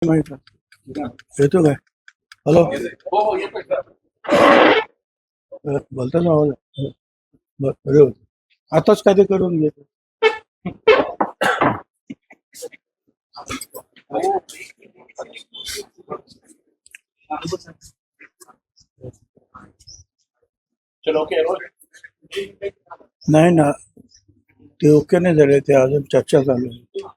माहित येतो काय? हॅलो, बोलता ना आवाज बरोबर. आताच काय ते करून घेतो. नाही ना, ते ओके नाही झाले, ते अजून चर्चा चालू आहे.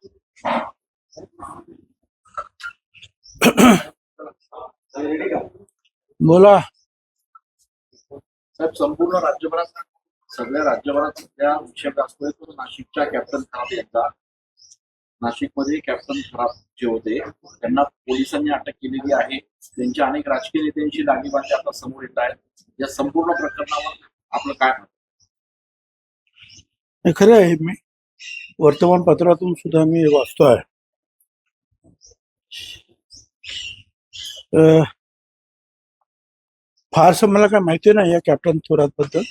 बोला. साहेब, संपूर्ण राज्यभरात सगळ्या राज्यभरात सध्या विषय असतोय तो नाशिकच्या कॅप्टन खराब यांचा. नाशिकमध्ये कॅप्टन खराब जे होते त्यांना पोलिसांनी अटक केलेली आहे. त्यांच्या अनेक राजकीय नेत्यांची दागीबाजी आता समोर येत आहेत. या संपूर्ण प्रकरणावर आपलं काय मत? हे खरं आहे. मी वर्तमानपत्रातून सुद्धा मी वाचतोय. फारसं मला काय माहिती नाही या कॅप्टन थोरात बद्दल,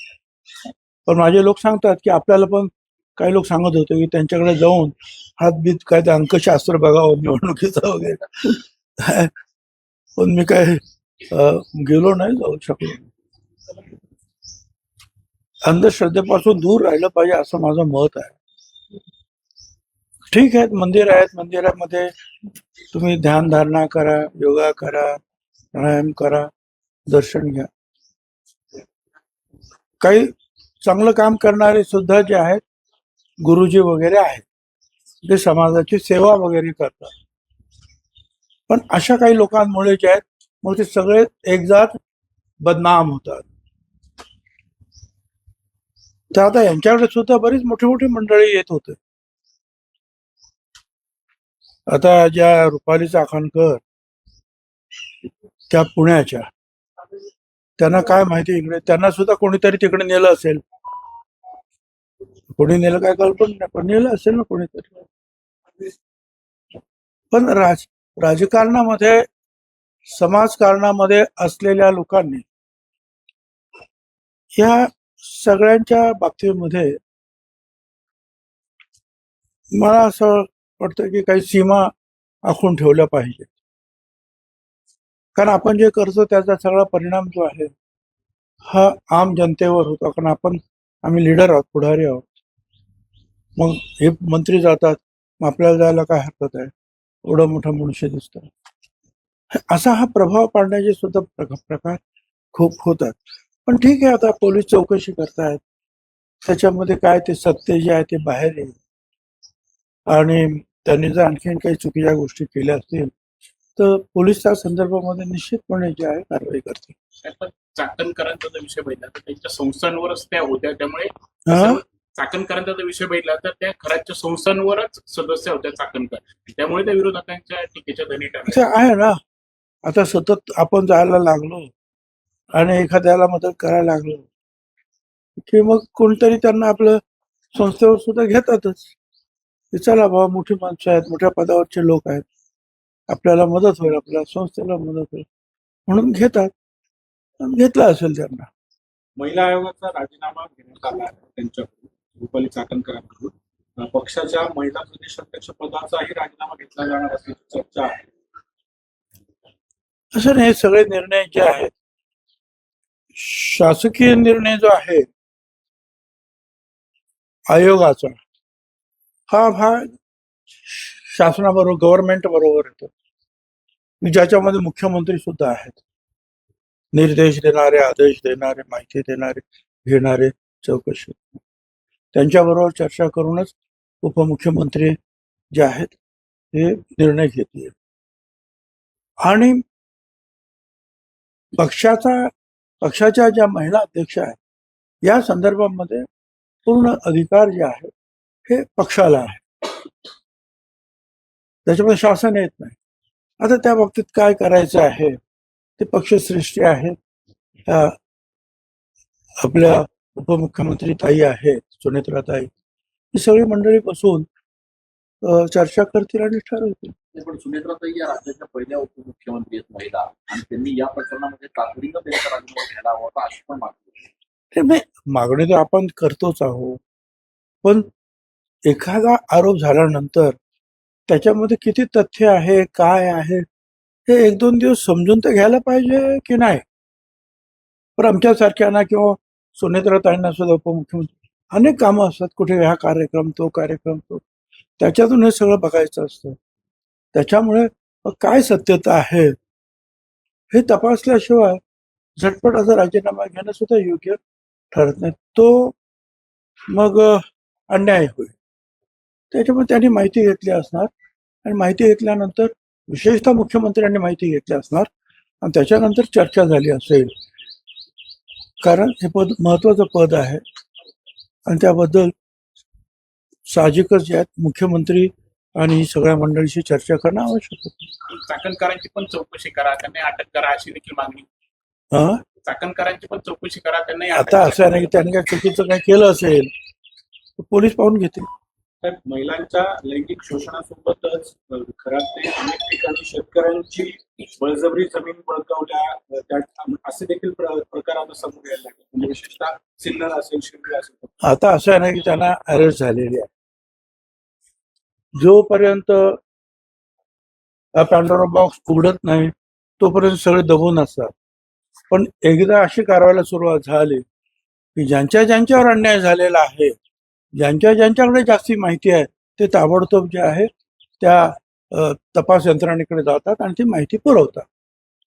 पण माझे लोक सांगतात की आपल्याला पण काही लोक सांगत होते की त्यांच्याकडे जाऊन हातबीत काय ते अंकशास्त्र बघावं निवडणुकीचं वगैरे. पण मी काय गेलो नाही, जाऊ शकलो. अंधश्रद्धेपासून दूर राहिलं पाहिजे असं माझं मत आहे. ठीक आहे, मंदिर आहेत, मंदिरामध्ये तुम्ही ध्यान धारणा करा, योगा करा, प्राणायाम करा, दर्शन घ्या. काही चांगलं काम करणारे सुद्धा जे आहेत, गुरुजी वगैरे आहेत, ते समाजाची सेवा वगैरे करतात. पण अशा काही लोकांमुळे जे आहेत, मग ते सगळे एकजात बदनाम होतात. तर आता यांच्याकडे सुद्धा बरीच मोठी मोठी मंडळी येत होते. आता ज्या रुपाली चाकणकर त्या पुण्याच्या, त्यांना काय माहिती इकडे, त्यांना सुद्धा कोणीतरी तिकडे नेलं असेल. कोणी नेलं काय कल्पना नाही, पण नेलं असेल ना कोणीतरी. पण राजकारणामध्ये, समाजकारणामध्ये असलेल्या लोकांनी या सगळ्यांच्या बाबतीमध्ये मला असं वाटतं की काही सीमा आखून ठेवल्या पाहिजेत. कारण आपण जे करतो त्याचा सगळा परिणाम जो आहे हा आम जनतेवर होतो. कारण आम्ही लीडर आहोत, पुढारी आहोत. मग हे मंत्री जातात, मग आपल्याला जायला काय हरकत आहे? एवढं मोठं मनुष्य दिसतं. असा हा प्रभाव पाडण्याचे सुद्धा प्रकार खूप होतात. पण ठीक आहे, आता पोलीस चौकशी करतायत, त्याच्यामध्ये काय ते सत्य जे आहे ते बाहेर येईल. आणि त्यांनी जर आणखीन काही चुकीच्या गोष्टी केल्या असतील तर पोलीस त्या संदर्भामध्ये निश्चितपणे जे आहे कारवाई करतील. चाकणकरांचा जर विषय बघितला तर त्यांच्या संस्थांवरच त्या होत्या, त्यामुळे चाकणकरांचा जर विषय बघितला तर त्या खराच्या संस्थांवरच सदस्य होत्या चाकणकर, त्यामुळे त्या विरोधकांच्या टीकेच्या धनी ठरल्या. आहे ना, आता सतत आपण जायला लागलो आणि एखाद्याला मदत करायला लागलो की मग कोणतरी त्यांना आपलं संस्थेवर सुद्धा घेतातच. चला बाबा, मोठी माणसं आहेत, मोठ्या पदावरचे लोक आहेत, आपल्याला मदत होईल, आपल्या संस्थेला मदत होईल म्हणून घेतात. घेतला असेल त्यांना. महिला आयोगाचा राजीनामा घेण्यात आला त्यांच्याकडून, रुपाली चाकणकरांकडून. पक्षाच्या महिला प्रदेश अध्यक्ष पदाचाही राजीनामा घेतला जाणार असल्याची चर्चा आहे. असं नाही, सगळे निर्णय जे आहेत, शासकीय निर्णय जो आहे आयोगाचा, हा भाग शासनाबरोबर, गव्हर्नमेंट बरोबर येतो, ज्याच्यामध्ये मुख्यमंत्री सुद्धा आहेत. निर्देश देणारे, आदेश देणारे, माहिती देणारे, घेणारे, चौकशी, त्यांच्याबरोबर चर्चा करूनच उपमुख्यमंत्री जे आहेत हे निर्णय घेतील. आणि पक्षाच्या ज्या महिला अध्यक्ष आहेत या संदर्भामध्ये पूर्ण अधिकार जे आहे हे पक्षाला आहे, त्याच्यामध्ये शासन येत नाही. आता त्या बाबतीत काय करायचं आहे ते पक्षश्रेष्ठी आहेत, आपल्या उपमुख्यमंत्री ताई आहेत, सुनेत्राताई, ही सगळी मंडळी बसून चर्चा करतील आणि ठरवतील. पण सुनेत्राताई या राज्याच्या पहिल्या उपमुख्यमंत्री आहेत महिला, आणि त्यांनी या प्रकरणामध्ये तातडीनं त्यांचा राजीनामा घ्यायला हवा अशी पण मागणी. मागणी तर आपण करतोच आहोत, पण एखादा आरोप झाल्यानंतर त्याच्यामध्ये किती तथ्य आहे, काय आहे, हे 1-2 दिवस समजून तर घ्यायला पाहिजे की नाही. पण आमच्यासारख्यांना किंवा सुनेत्राताईंना सुद्धा उपमुख्यमंत्री अनेक कामं असतात, कुठे हा कार्यक्रम, तो कार्यक्रम, तो. त्याच्यातून हे सगळं बघायचं असतं. त्याच्यामुळे काय सत्यता आहे, हे तपासल्याशिवाय झटपट असा राजीनामा घेणं सुद्धा योग्य ठरत नाही. तो मग अन्याय होईल. त्याच्यामुळे त्यांनी माहिती घेतली असणार आणि माहिती घेतल्यानंतर विशेषतः मुख्यमंत्र्यांनी माहिती घेतली असणार आणि त्याच्यानंतर चर्चा झाली असेल. कारण हे पद महत्वाचं पद आहे आणि त्याबद्दल साहजिकच जे आहेत मुख्यमंत्री आणि सगळ्या मंडळीशी चर्चा करणं आवश्यक होतं. चाकणकरांची पण चौकशी करा, त्यांना अटक करा अशी देखील मागणी. हं? चाकणकरांची पण चौकशी करा, त्यांना आता असं नाही की त्यांनी काय चुकीचं काय केलं असेल तर पोलीस पाहून घेतील. महिलांच्या लैंगिक शोषणासोबतच घरातले अनेक ठिकाणी शेतकऱ्यांची बळजबरी जमीन बळकावल्या असे देखील प्रकार आता समोर यायला लागले. म्हणजे विशेषतः सिन्नर असेल, शिर्डी असेल. आता असं आहे ना की त्यांना अरेस्ट झालेली आहे. जोपर्यंत हा पॅन्डोरा बॉक्स उघडत नाही तोपर्यंत सगळे दबून असतात. पण एकदा अशी कारवाईला सुरुवात झाली की ज्यांच्यावर अन्याय झालेला आहे, ज्यांच्याकडे जास्ती माहिती आहे, ते ताबडतोब जे आहे त्या तपास यंत्रणेकडे जातात आणि ती माहिती पुरवतात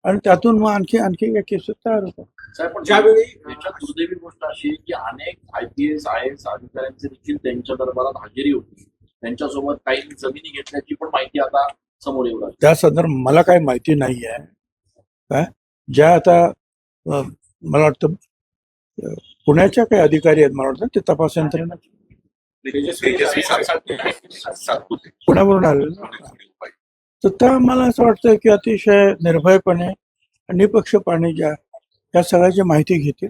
आणि त्यातून मग आणखी केसेस तयार होतात. साहेब, पण ज्यावेळी याच्यात दुर्दैवी गोष्ट अशी आहे की अनेक IPS IAS अधिकाऱ्यांची देखील त्यांच्या दरबारात हजेरी होती. त्यांच्यासोबत काही जमिनी घेतल्याची पण माहिती आता समोर येऊ लागली. त्या संदर्भात मला काही माहिती नाही आहे. काय ज्या आता मला वाटतं पुण्याच्या काही अधिकारी आहेत, मला वाटतं ते तपास यंत्रणा पुण्यावरून आले ना. तर त्या मला असं वाटतं की अतिशय निर्भयपणे निपक्षपणे या सगळ्याची माहिती घेतील,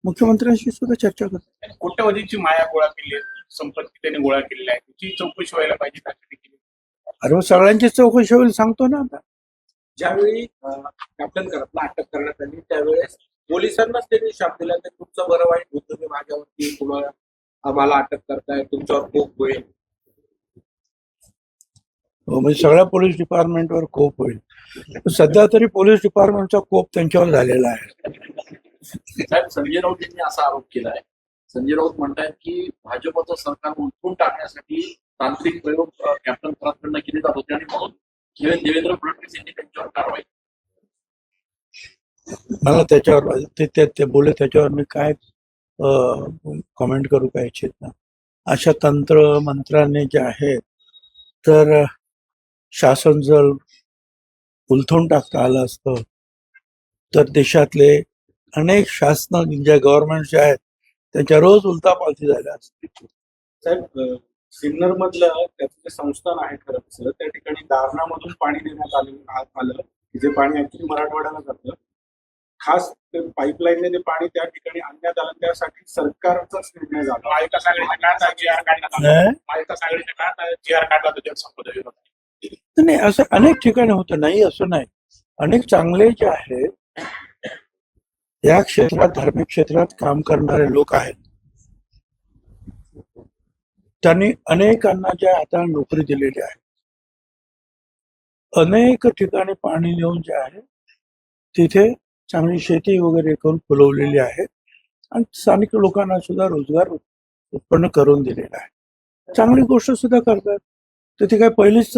मुख्यमंत्र्यांशी सुद्धा चर्चा करतील. कोट्यवधीची माया गोळा केली आहे, संपत्ती त्यांनी गोळा केलेली आहे, त्याची चौकशी व्हायला पाहिजे अशी देखील. अरे सगळ्यांची चौकशी होईल सांगतो ना आता. ज्यावेळी कॅप्टन करपला अटक करण्यात आली त्यावेळेस पोलिसांनाच त्यांनी शाप दिला की तुमचं बरं वाईट होतं की माझ्यावरती तुम्हाला आम्हाला अटक करताय, तुमच्यावर कोप होईल. म्हणजे सगळ्या पोलीस डिपार्टमेंटवर कोप होईल. सध्या तरी पोलीस डिपार्टमेंटचा कोप त्यांच्यावर झालेला आहे. साहेब, संजय राऊत यांनी असा आरोप केला आहे. संजय राऊत म्हणतात की भाजपचं सरकार उलटून टाकण्यासाठी तांत्रिक प्रयोग कॅप्टन खरातकडनं केले जात होते आणि म्हणून देवेंद्र फडणवीस यांनी त्यांच्यावर कारवाई. मला त्याच्यावर ते बोलले त्याच्यावर मी काय कमेंट करू काय इच्छित ना. अशा तंत्र मंत्राने जे आहेत तर शासन जर उलथून टाकता आलं असतं तर देशातले अनेक शासन ज्या गव्हर्नमेंट जे आहेत त्यांच्या रोज उलटापालटी झाल्या असतील. साहेब, सिन्नर मधलं त्याचं जे संस्थान आहे खरंच त्या ठिकाणी दारणामधून पाणी देण्यात आलं की जे पाणी ऍक्च्युली मराठवाड्याला जातं. खास पाईपलाईनने ते पाणी त्या ठिकाणी आणण्यात आलं, त्यासाठी सरकारचाच निर्णय झाला. महाविकास आघाडीच्या काळात GR काढण्यात आला. नाही महाविकास आघाडीच्या काळात GR काढला होता जलसंपदा विभागात. नाही, असं अनेक ठिकाणी होतं, नाही असं नाही. अनेक चांगले जे आहेत या क्षेत्रात, धार्मिक क्षेत्रात काम करणारे लोक आहेत, त्यांनी अनेकांना ज्या आता नोकरी दिलेली आहे. अनेक ठिकाणी पाणी नेऊन जे आहे तिथे चांगली शेती वगैरे करून फुलवलेली आहे आणि स्थानिक लोकांना सुद्धा रोजगार उत्पन्न करून दिलेला आहे. चांगली गोष्ट सुद्धा करतात. तर ती काही पहिलीच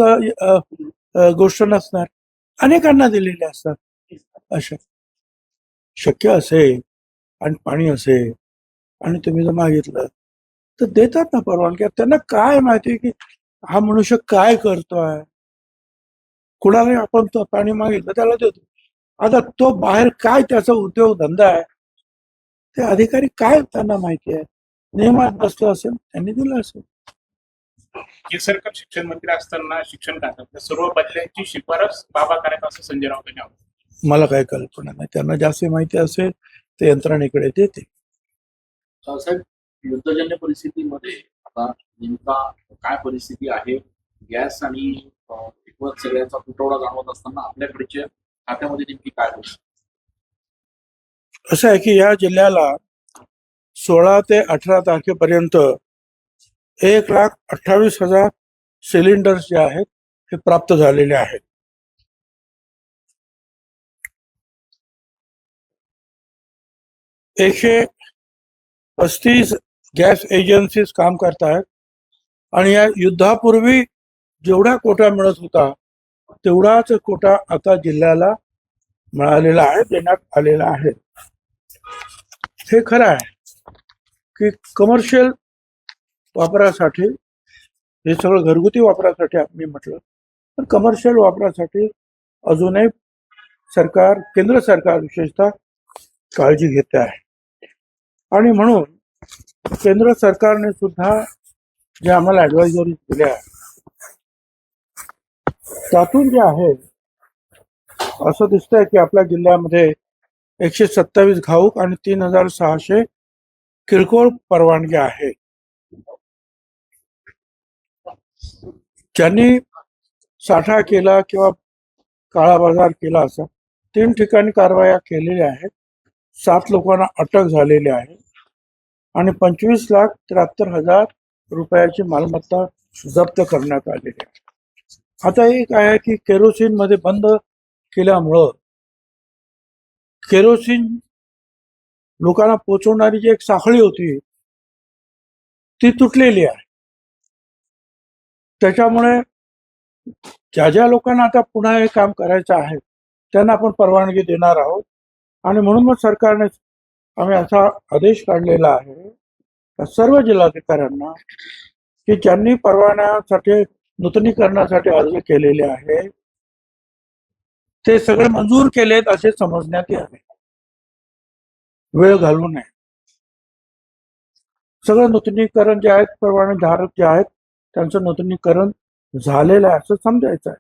गोष्ट नसणार, अनेकांना दिलेली असतात. अशा शक्य असेल आणि पाणी असेल आणि तुम्ही जर मागितलं तर देतात ना परवानगी. त्यांना काय माहिती की हा मनुष्य काय करतोय. कुणाला आपण पाणी मागितलं त्याला देतो. आता तो बाहेर काय त्याचा उद्योग धंदा आहे ते अधिकारी काय त्यांना माहिती आहे. नियमात बसलं असेल त्यांनी दिलं असेल. केसरकर शिक्षण मंत्री असताना शिक्षण खात्यात सर्व बदल्यांची शिफारस बाबा करायचं असं संजय राऊत यांनी आवाहन. मला काही कल्पना नाही. त्यांना जास्त माहिती असेल ते यंत्रणेकडे देते. साहेब, युद्धजन्य परिस्थितीमध्ये आता नेमका काय परिस्थिती आहे? गॅस आणि एकूणच सगळ्यांचा तुटवडा जाणवत असताना आपल्याकडच्या खात्यामध्ये नेमकी काय होईल? असं आहे की या जिल्ह्याला 16 ते 18 तारखेपर्यंत 1,28,000 सिलेंडर्स जे आहेत हे प्राप्त झालेले आहेत. एकशे 35 गॅस एजन्सीज काम करतायत आणि या युद्धापूर्वी जेवढा कोटा मिळत होता तेवढाच कोटा आता जिल्ह्याला मिळालेला आहे, देण्यात आलेला आहे. हे खरं आहे की कमर्शियल वापरासाठी, हे सगळं घरगुती वापरासाठी मी म्हटलं, तर कमर्शियल वापरासाठी अजूनही सरकार, केंद्र सरकार विशेषतः काळजी घेते आहे. आणि म्हणून केंद्र सरकारने सुद्धा जे आम्हाला ऍडवायझरी दिल्या त्यातून जे आहे असं दिसतंय की आपल्या जिल्ह्यामध्ये 127 घाऊक आणि 3600 किरकोळ परवानग्या आहेत. ज्यांनी साठा केला किंवा काळा बाजार केला असा 3 ठिकाणी कारवाया केलेल्या आहेत. 7 लोकांना अटक झालेली आहे आणि 25,73,000 रुपयाची मालमत्ता जप्त करण्यात आलेली आहे. आता एक आहे की केरोसिन मध्ये बंद केल्यामुळं केरोसिन लोकांना पोचवणारी जी एक साखळी होती ती तुटलेली आहे. त्याच्यामुळे ज्या ज्या लोकांना आता पुन्हा हे काम करायचं आहे त्यांना आपण परवानगी देणार आहोत. आणि म्हणून मग सरकारने आम्ही असा आदेश काढलेला आहे सर्व जिल्हाधिकाऱ्यांना की ज्यांनी परवान्यासाठी, नूतनीकरणासाठी अर्ज केलेले आहे ते सगळे मंजूर केलेत असे समजण्यात यावे, वेळ घालवू नये. सगळं नूतनीकरण जे आहेत, परवाने धारक जे आहेत त्यांचं नूतनीकरण झालेलं आहे असं समजायचं आहे.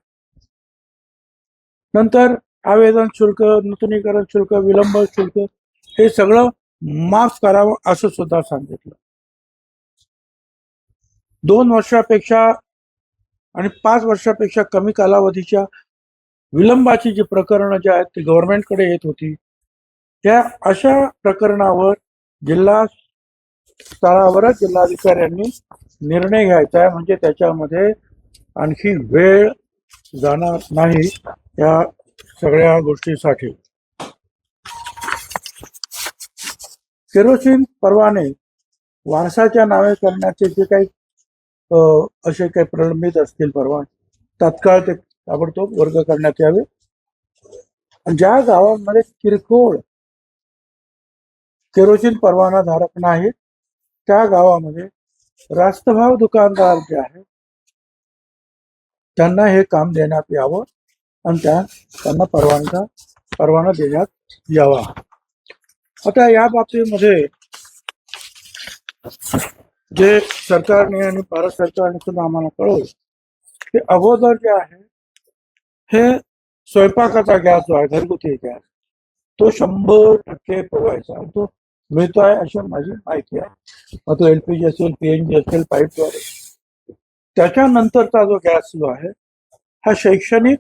नंतर आवेदन शुल्क, नूतनीकरण शुल्क, विलंब शुल्क हे सगळं माफ करावं असं सुद्धा सांगितलं. 2 वर्षापेक्षा आणि 5 वर्षापेक्षा कमी कालावधीच्या विलंबाची जी प्रकरणं जी आहेत ती गव्हर्नमेंटकडे येत होती, त्या अशा प्रकरणावर जिल्हा स्तरावरच जिल्हाधिकाऱ्यांनी निर्णय घ्यायचा आहे, म्हणजे त्याच्यामध्ये आणखी वेळ जाणार नाही या सगळ्या गोष्टीसाठी. केरोसिन परवाने वारसाच्या नावे करण्याचे जे काही असे काही प्रलंबित असतील परवाने, तात्काळ ते ताबडतोब वर्ग करण्यात यावे. ज्या गावांमध्ये किरकोळ केरोसिन परवाना धारक नाहीत त्या गावामध्ये रास्तभाव दुकानदार जे आहेत त्यांना हे काम देण्यात यावं आणि त्यांना परवाना देण्यात यावा. आता या बाबतीमध्ये जे सरकारने आणि भारत सरकारने सुद्धा आम्हाला कळवलं की अगोदर जे आहे हे स्वयंपाकाचा गॅस जो आहे, घरगुती गॅस, तो 100% पुरवायचा, तो मिळतो आहे अशी माझी माहिती आहे. मग तो LPG असेल, PNG असेल, पाईपद्वारे. त्याच्यानंतरचा जो गॅस जो आहे हा शैक्षणिक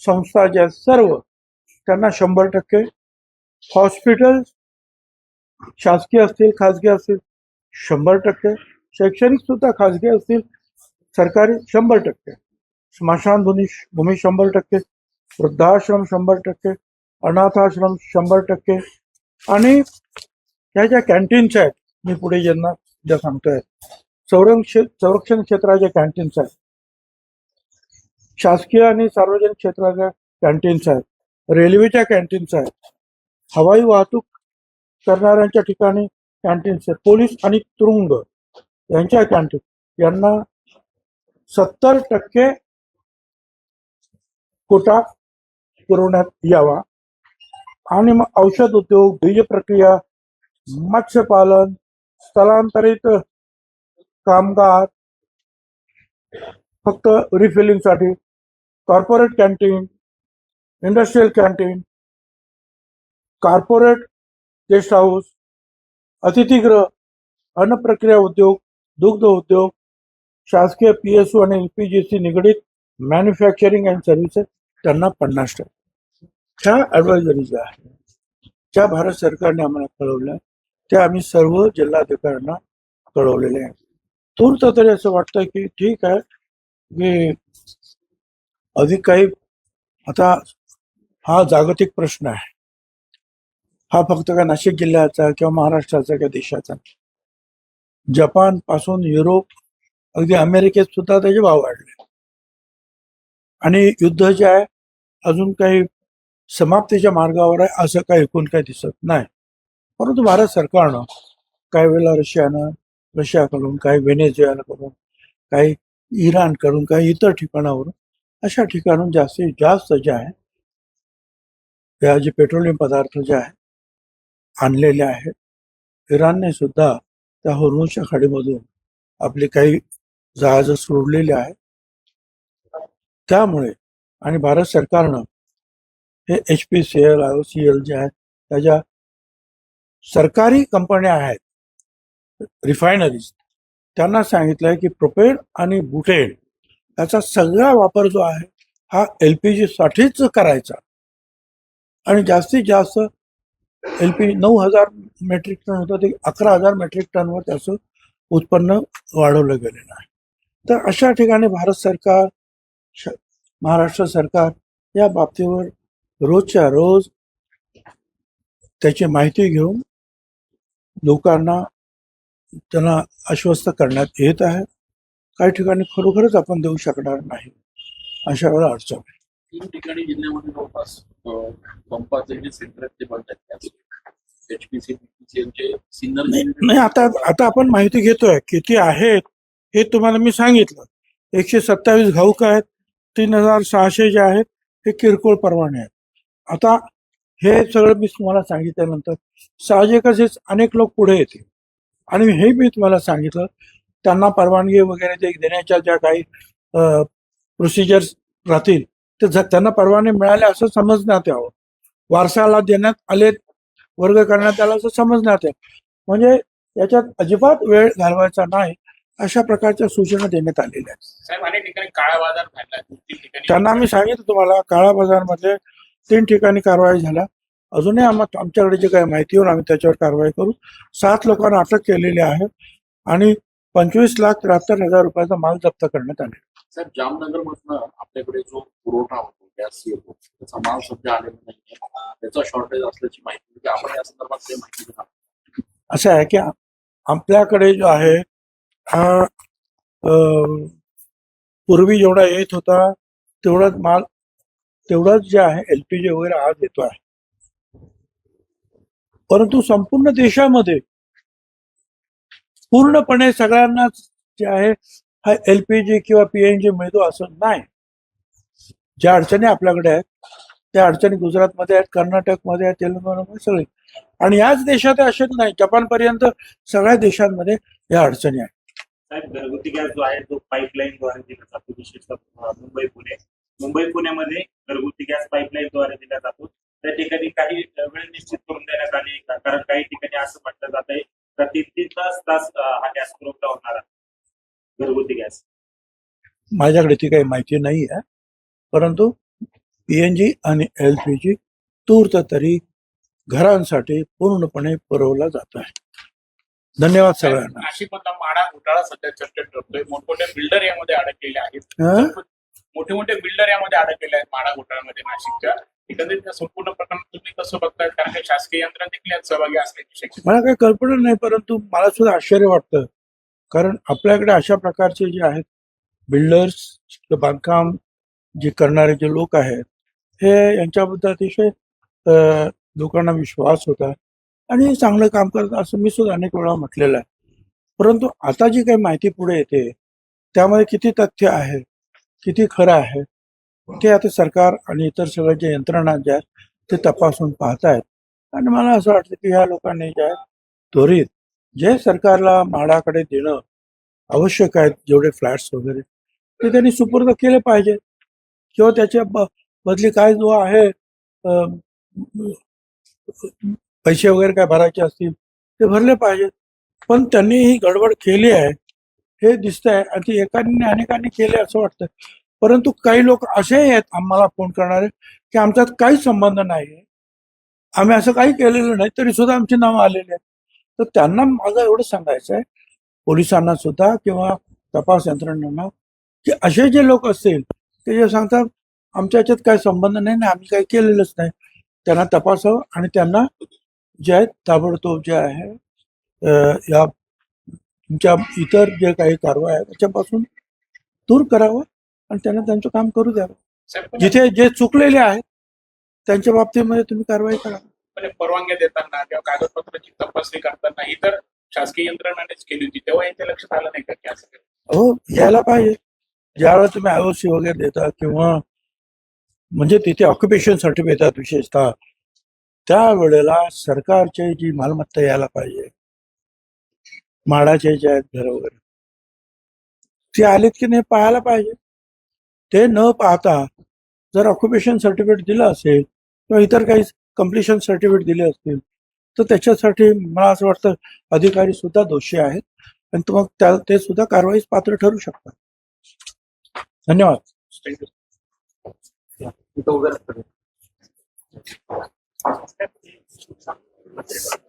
संस्था ज्या सर्व त्यांना 100%, हॉस्पिटल शासकीय असतील खाजगी असतील 100%, शैक्षणिक सुद्धा खाजगी असतील सरकारी 100%, स्मशानभूमी 100%, वृद्धाश्रम 100%, अनाथाश्रम 100%, आणि ह्या ज्या कॅन्टीन्स आहेत, मी पुढे ज्या सांगतोय, संरक्षण क्षेत्राच्या कॅन्टीन्स आहेत, शासकीय आणि सार्वजनिक क्षेत्राच्या कॅन्टीन्स आहेत, रेल्वेच्या कॅन्टीन्स आहेत, हवाई वाहतूक करणाऱ्यांच्या ठिकाणी कॅन्टीन्स आहेत, पोलीस आणि तुरुंग यांच्या कॅन्टीन, यांना 70% कोटा पुरवण्यात यावा. आणि मग औषध उद्योग, बीज प्रक्रिया, मत्स्यपालन, स्थलांतरित कामगार फक्त रिफिलिंगसाठी, corporate canteen, industrial canteen, corporate guest house, अतिथीगृह, अन्न प्रक्रिया उद्योग, दुग्ध उद्योग, शासकीय PSU आणि LPGशी निगडीत मॅन्युफॅक्चरिंग अँड सर्व्हिसेस त्यांना 50%. ह्या ॲडवायझरी ज्या आहेत ज्या भारत सरकारने आम्हाला कळवल्या त्या आम्ही सर्व जिल्हाधिकाऱ्यांना कळवलेल्या आहेत. तूर्त तरी असं वाटतं की ठीक आहे की अधिक काही आता हा जागतिक प्रश्न आहे. हा फक्त काय नाशिक जिल्ह्याचा किंवा महाराष्ट्राचा किंवा देशाचा नाही. जपान पासून युरोप अगदी अमेरिकेत सुद्धा त्याचे भाव वाढले आणि युद्ध जे आहे अजून काही समाप्तीच्या मार्गावर आहे असं काही एकूण काही दिसत नाही. परंतु भारत सरकारनं काही वेळेला रशियाकडून, काही व्हेनेझुएलाकडून, काही इराणकडून, काही इतर ठिकाणावरून अशा ठिकाणून जास्तीत जास्त जे आहे या जे पेट्रोलियम पदार्थ जे आहे आणलेले आहेत. इराणने सुद्धा त्या होर्मुझच्या खाडीमधून आपली काही जहाजं सोडलेली आहेत. त्यामुळे आणि भारत सरकारनं हे HPCL, IOCL जे आहेत त्याच्या सरकारी कंपन्या आहेत रिफायनरीज, त्यांना सांगितलंय की प्रोपेन आणि बुटेन याचा सगळा वापर जो आहे हा LPG साठीच करायचा आणि जास्तीत जास्त LPG 9,000 मेट्रिक टन होतं ते 11,000 मेट्रिक टनवर त्याचं उत्पन्न वाढवलं गेलेलं आहे. तर अशा ठिकाणी भारत सरकार, महाराष्ट्र सरकार या बाबतीवर रोजच्या रोज त्याची माहिती घेऊन लोकांना त्यांना आश्वस्त करण्यात येत आहे. काही ठिकाणी खरोखरच आपण देऊ शकणार नाही अशा वेळेला अडचण आहे. 3 ठिकाणी जिल्ह्यामध्ये जवळपास पंपाचे जे सेंटर आहेत ते बंद आहेत. HPC, BPCL सिन्नर नाही आता आपण माहिती घेतोय किती आहेत हे तुम्हाला मी सांगितलं. 127 घाऊक आहेत, 3,600 जे आहेत हे किरकोळ परवाने आहेत. आता हे सगळं मी तुम्हाला सांगितल्यानंतर साहजिकच अनेक लोक पुढे येतील आणि हे मी तुम्हाला सांगितलं त्यांना परवानगी वगैरे देण्याच्या ज्या काही प्रोसिजर्स राहतील ते त्यांना परवानगी मिळाले असं समजण्यात यावं. वारसाला देण्यात आले, वर्ग करण्यात आला असं समजण्यात यावं. म्हणजे याच्यात अजिबात वेळ घालवायचा नाही अशा प्रकारच्या सूचना देण्यात आलेल्या आहेत. साहेब अनेक ठिकाणी काळा बाजार घडला, 2-3 ठिकाणी त्यांना आम्ही सांगितलं तुम्हाला काळा बाजारमध्ये 3 ठिकाणी कारवाई झाल्या. अजूनही आमच्याकडे जे काही माहितीवर आम्ही त्याच्यावर कारवाई करू. 7 लोकांना अटक केलेली आहे आणि 25,73,000 रुपयाचा माल जप्त करण्यात आले. साहेब, जामनगर मधनं आपल्याकडे जो पुरवठा होतो गॅस येतो त्याचा माल सध्या आलेला नाही, त्याचा शॉर्टेज असल्याची माहिती होती. आपण या संदर्भात काही माहिती द्या. असं आहे की आपल्याकडे जो आहे हा पूर्वी जेवढा येत होता तेवढाच जे आहे LPG वगैरे आज येतो आहे. परंतु संपूर्ण देशामध्ये पूर्णपणे सगळ्यांनाच जे आहे हा LPG किंवा PNG मिळतो असं नाही. ज्या अडचणी आपल्याकडे आहेत त्या अडचणी गुजरातमध्ये आहेत, कर्नाटकमध्ये आहेत, तेलंगणामध्ये सगळे. आणि याच देशात असेच नाही, जपानपर्यंत सगळ्या देशांमध्ये या अडचणी आहेत. साहेब, घरगुती गॅस जो आहे तो पाईपलाईनद्वारे दिला जातो, विशेषतः मुंबई पुण्यामध्ये घरगुती गॅस पाईपलाईनद्वारे दिला जातो. त्या ठिकाणी काही वेळ निश्चित करून देण्यात आली का? कारण काही ठिकाणी असं म्हटलं जात आहे का 3 तास हा गॅस पुरवठा होणार आहे घरगुती गॅस. माझ्याकडे ती काही माहिती नाही आहे, परंतु PNG आणि LPG तूर्त तरी घरांसाठी पूर्णपणे पुरवला जात आहे. धन्यवाद सगळ्यांना. नाशिकमधला माडा घोटाळा सध्या चर्चेत ठरतोय. मोठमोठे बिल्डर यामध्ये अडकलेले आहेत. मोठे बिल्डर यामध्ये अडकलेले आहेत माडा घोटाळ्यामध्ये नाशिकच्या. एकंदरीत संपूर्ण प्रकरण तुम्ही कसं बघताय? कारण काही शासकीय यंत्रणा देखील यात सहभागी असण्याची शक्यता. मला काही कल्पना नाही, परंतु मला सुद्धा आश्चर्य वाटतं. कारण आपल्याकडे अशा प्रकारचे जे आहेत बिल्डर्स, बांधकाम जे करणारे जे लोक आहेत हे यांच्याबद्दल अतिशय लोकांना विश्वास होता आणि चांगलं काम करतात असं मी सुद्धा अनेक वेळा म्हटलेलं आहे. परंतु आता जी काही माहिती पुढे येते त्यामध्ये किती तथ्य आहे, किती खरं आहे ते आता सरकार आणि इतर सगळ्या ज्या यंत्रणा ज्या आहेत ते तपासून पाहतायत. आणि मला असं वाटतं की ह्या लोकांनी ज्या त्वरित जे सरकारला म्हाडाकडे देणं आवश्यक आहेत जेवढे फ्लॅट्स वगैरे ते त्यांनी सुपूर्द केले पाहिजे किंवा त्याच्या बदली काय जो आहे पैसे वगैरे काय भरायचे असतील ते भरले पाहिजेत. पण त्यांनी ही गडबड केली आहे हे दिसतंय आणि ती अनेकांनी केले असं वाटतं. परंतु काही लोक असेही आहेत आम्हाला फोन करणारे की आमच्यात काही संबंध नाही, आम्ही असं काही केलेलं नाही, तरी सुद्धा आमची नावं आलेली आहेत. तर त्यांना माझं एवढं सांगायचं आहे पोलिसांना सुद्धा किंवा तपास यंत्रणांना की असे जे लोक असतील ते जे सांगतात आमच्या याच्यात काही संबंध नाही ना, आम्ही काही केलेलंच नाही. त्यांना तपासावं आणि त्यांना जे आहे ताबडतोब जे आहे या तुमच्या इतर जे काही कारवाई आहे त्याच्यापासून दूर करावं आणि त्यांना त्यांचं काम करू द्यावं. साहेब, पण जिथे जे चुकलेले आहेत त्यांच्या बाबतीमध्ये तुम्ही कारवाई करा. पण परवानग्या देताना किंवा कागदपत्राची तपासणी करताना ही तर शासकीय यंत्रणानेच केली होती, तेव्हा यांच्या लक्षात आलं नाही का की असं काही? हो, यायला पाहिजे. ज्यावेळेला तुम्ही आयओसी वगैरे देता किंवा म्हणजे तिथे ऑक्युपेशन सर्टिफिकेट देतात विशेषतः, त्यावेळेला सरकारची जी मालमत्ता यायला पाहिजे, म्हाडाचे जे आहेत घर वगैरे, ते आलेत की नाही पाहायला पाहिजे. ते न पाहता जर ऑक्युपेशन सर्टिफिकेट दिलं असेल किंवा इतर काही कम्प्लिशन सर्टिफिकेट दिले असतील तर त्याच्यासाठी मला असं वाटतं अधिकारी सुद्धा दोषी आहेत आणि मग ते सुद्धा कारवाईस पात्र ठरू शकतात. धन्यवाद. तिथं उभं राहतं.